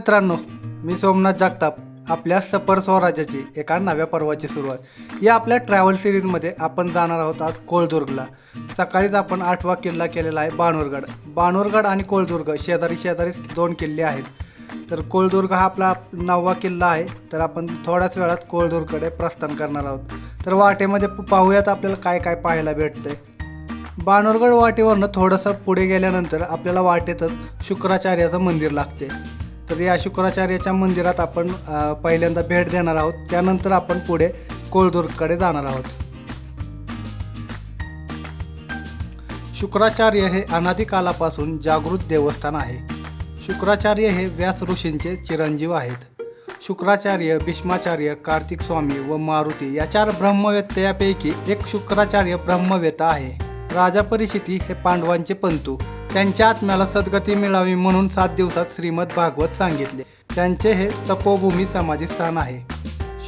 मित्रांनो, मी सोमनाथ जगताप. आपल्या सफर स्वराज्याची एका नव्या पर्वाची सुरुवात. या आपल्या ट्रॅव्हल सिरीजमध्ये आपण जाणार आहोत आज कोळदुर्गला. सकाळीच आपण 8वा किल्ला केलेला आहे बाणूरगड. बाणूरगड आणि कोळदुर्ग शेजारी शेजारी दोन किल्ले आहेत. तर कोळदुर्ग हा आपला 9वा किल्ला आहे. तर आपण थोड्याच वेळात कोळदुर्गकडे प्रस्थान करणार आहोत. तर वाटेमध्ये पाहूयात आपल्याला काय काय पाहायला भेटतंय. बाणूरगड वाटेवरनं थोडंसं पुढे गेल्यानंतर आपल्याला वाटेतच शुक्राचार्याचं मंदिर लागते. तर या शुक्राचार्याच्या मंदिरात आपण पहिल्यांदा भेट देणार आहोत. त्यानंतर आपण पुढे कोळदुर्गकडे जाणार आहोत. शुक्राचार्य हे अनादी कालापासून जागृत देवस्थान आहे. शुक्राचार्य हे व्यास ऋषींचे चिरंजीव आहेत. शुक्राचार्य, भीष्माचार्य, कार्तिक स्वामी व मारुती या 4 ब्रह्मवेत्त्यापैकी एक शुक्राचार्य ब्रह्मवेत्ता आहे. राजा परीक्षिती हे पांडवांचे पंतू. त्यांच्या आत्म्याला सद्गती मिळावी म्हणून 7 दिवसात श्रीमद भागवत सांगितले. त्यांचे हे तपोभूमी समाधीस्थान आहे.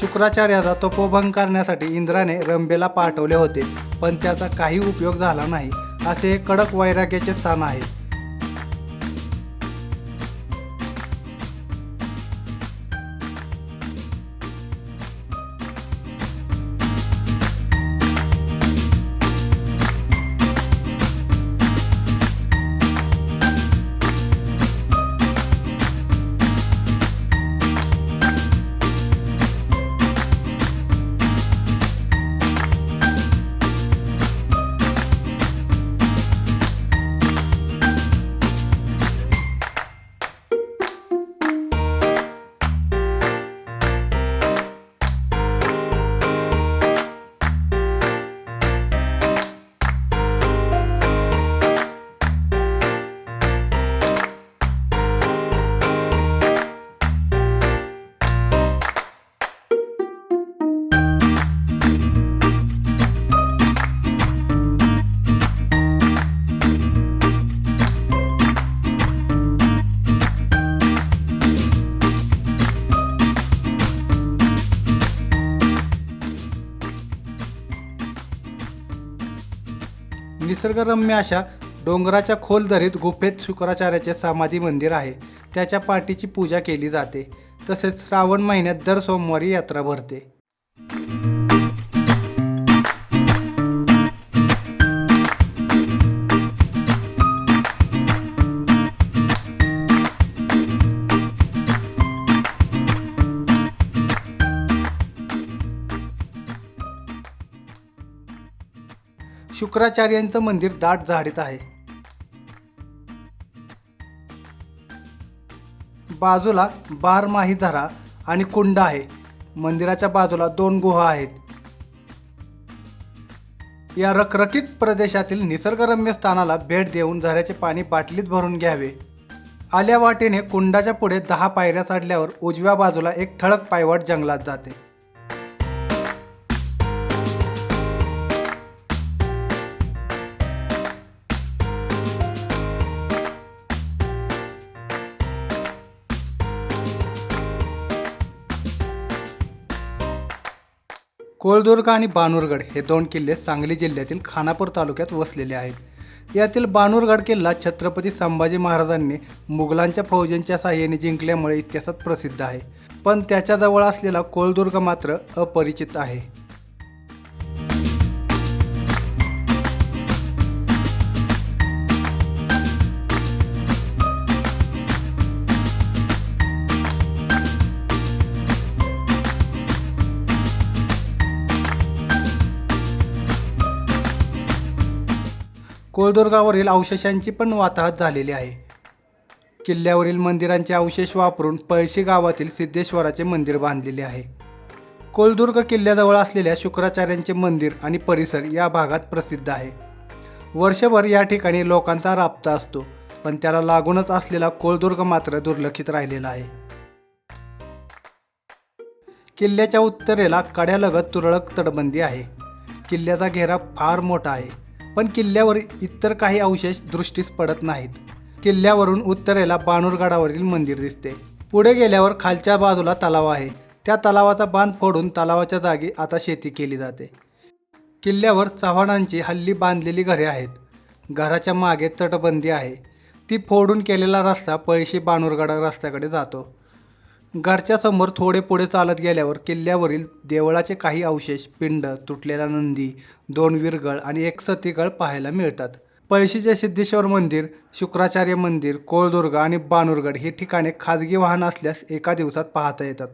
शुक्राचार्याचा तपोभंग करण्यासाठी इंद्राने रंभेला पाठवले होते, पण त्याचा काही उपयोग झाला नाही. असे हे कडक वैराग्याचे स्थान आहे. निसर्गरम्य अशा डोंगराच्या खोल दरीत गुफेत शुक्राचार्याचे समाधी मंदिर आहे. त्याच्या पाठीची पूजा केली जाते. तसेच श्रावण महिन्यात दर सोमवारी यात्रा भरते. शुक्राचार्यांचं मंदिर दाट झाडीत आहे. बाजूला बारमाही झरा आणि कुंड आहे. मंदिराच्या बाजूला 2 गुहा आहेत. या रखरखीत प्रदेशातील निसर्गरम्य स्थानाला भेट देऊन झऱ्याचे पाणी बाटलीत भरून घ्यावे. आल्या वाटेने कुंडाच्या पुढे 10 पायऱ्या चढल्यावर उजव्या बाजूला एक ठळक पायवाट जंगलात जाते. कोळदुर्ग आणि बाणूरगड हे 2 किल्ले सांगली जिल्ह्यातील खानापूर तालुक्यात वसलेले आहेत. यातील बाणूरगड किल्ला छत्रपती संभाजी महाराजांनी मुघलांच्या फौजांच्या साहाय्याने जिंकल्यामुळे इतिहासात प्रसिद्ध आहे. पण त्याच्याजवळ असलेला कोळदुर्ग मात्र अपरिचित आहे. कोळदुर्गावरील अवशेषांची पण वाताहत झालेली आहे. किल्ल्यावरील मंदिरांचे अवशेष वापरून पळशी गावातील सिद्धेश्वराचे मंदिर बांधलेले आहे. कोळदुर्ग किल्ल्याजवळ असलेल्या शुक्राचार्यांचे मंदिर आणि परिसर या भागात प्रसिद्ध आहे. वर्षभर या ठिकाणी लोकांचा राबता असतो, पण त्याला लागूनच असलेला कोळदुर्ग मात्र दुर्लक्षित राहिलेला आहे. किल्ल्याच्या उत्तरेला कड्यालगत तुरळक तटबंदी आहे. किल्ल्याचा घेरा फार मोठा आहे, पण किल्ल्यावर इतर काही अवशेष दृष्टीस पडत नाहीत. किल्ल्यावरून उत्तरेला बाणूरगडावरील मंदिर दिसते. पुढे गेल्यावर खालच्या बाजूला तलाव आहे. त्या तलावाचा बांध फोडून तलावाच्या जागी आता शेती केली जाते. किल्ल्यावर चव्हाणांची हल्ली बांधलेली घरे आहेत. घराच्या मागे तटबंदी आहे. ती फोडून केलेला रस्ता पळशी बाणूरगड रस्त्याकडे जातो. गडच्या समोर थोडे पुढे चालत गेल्यावर किल्ल्यावरील देवळाचे काही अवशेष, पिंड, तुटलेला नंदी, 2 विरगळ आणि एक सतीगळ पाहायला मिळतात. पळशीचे सिद्धेश्वर मंदिर, शुक्राचार्य मंदिर, कोळदुर्ग आणि बाणूरगड ही ठिकाणे खाजगी वाहन असल्यास एका दिवसात पाहता येतात.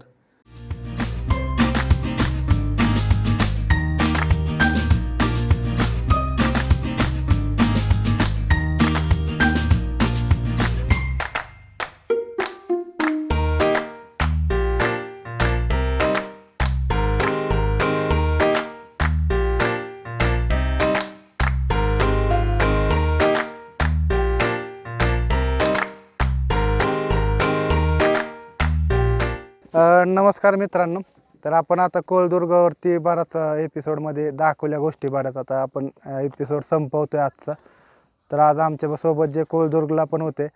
नमस्कार मित्रांनो. तर आपण आता कोळदुर्गावरती बराच एपिसोडमध्ये दाखवल्या गोष्टी बऱ्याच आता आपण एपिसोड संपवतोय आजचा. तर आज आमच्यासोबत जे कोळदुर्गला पण होते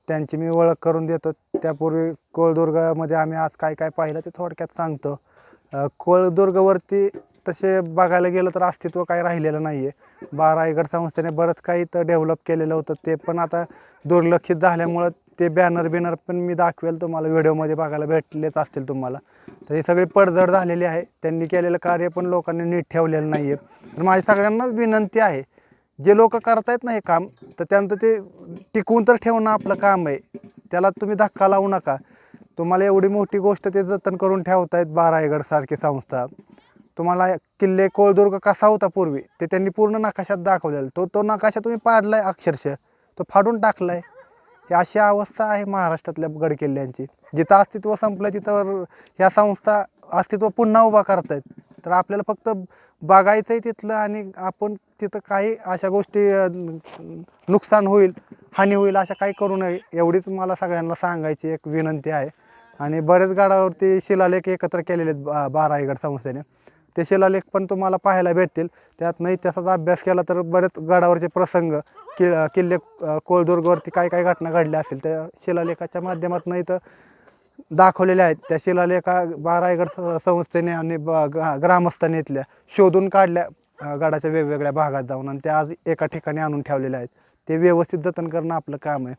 त्यांची मी ओळख करून देतो. त्यापूर्वी कोळदुर्गामध्ये आम्ही आज काय काय पाहिलं ते थोडक्यात सांगतो. कोळदुर्गावरती तसे बघायला गेलं तर अस्तित्व काही राहिलेलं नाही आहे. रायगड संस्थेने बरंच काही तर डेव्हलप केलेलं होतं, ते पण आता दुर्लक्षित झाल्यामुळं ते बॅनर पण मी दाखवेल तुम्हाला, व्हिडिओमध्ये बघायला भेटलेच असतील तुम्हाला. तर ही सगळी पडझड झालेली आहे. त्यांनी केलेलं कार्य पण लोकांनी नीट ठेवलेलं नाही आहे. तर माझी सगळ्यांना विनंती आहे, जे लोक करतायत ना हे काम, तर त्यांचं ते टिकवून तर ठेवणं आपलं काम आहे. त्याला तुम्ही धक्का लावू नका. तुम्हाला एवढी मोठी गोष्ट ते जतन करून ठेवतायत रायगड सारखी संस्था. तुम्हाला किल्ले कोळदुर्ग कसा होता पूर्वी ते त्यांनी पूर्ण नकाशात दाखवलेलं. तो नकाशा तुम्ही पाडलाय, अक्षरशः तो फाडून टाकलाय. ही अशी अवस्था आहे महाराष्ट्रातल्या गडकिल्ल्यांची. जिथं अस्तित्व संपलं तिथं ह्या संस्था अस्तित्व पुन्हा उभा करतायत. तर आपल्याला फक्त बघायचं आहे तिथलं, आणि आपण तिथं काही अशा गोष्टी नुकसान होईल, हानी होईल अशा काही करू नये, एवढीच मला सगळ्यांना सांगायची एक विनंती आहे. आणि बरेच गडावरती शिलालेख एकत्र केलेले आहेत रायगड संस्थेने. ते शिलालेख पण तुम्हाला पाहायला भेटतील. त्यातनं इतिहासाचा अभ्यास केला तर बरेच गडावरचे प्रसंग, किल्ले कोळदुर्गवरती काय काय घटना घडल्या असतील त्या शिलालेखाच्या माध्यमातून इथं दाखवलेल्या आहेत. त्या शिलालेखा रायगड संस्थेने आणि ग्रामस्थांनी इथल्या शोधून काढल्या गडाच्या वेगवेगळ्या भागात जाऊन, आणि त्या आज एका ठिकाणी आणून ठेवलेल्या आहेत. ते व्यवस्थित जतन करणं आपलं काम आहे.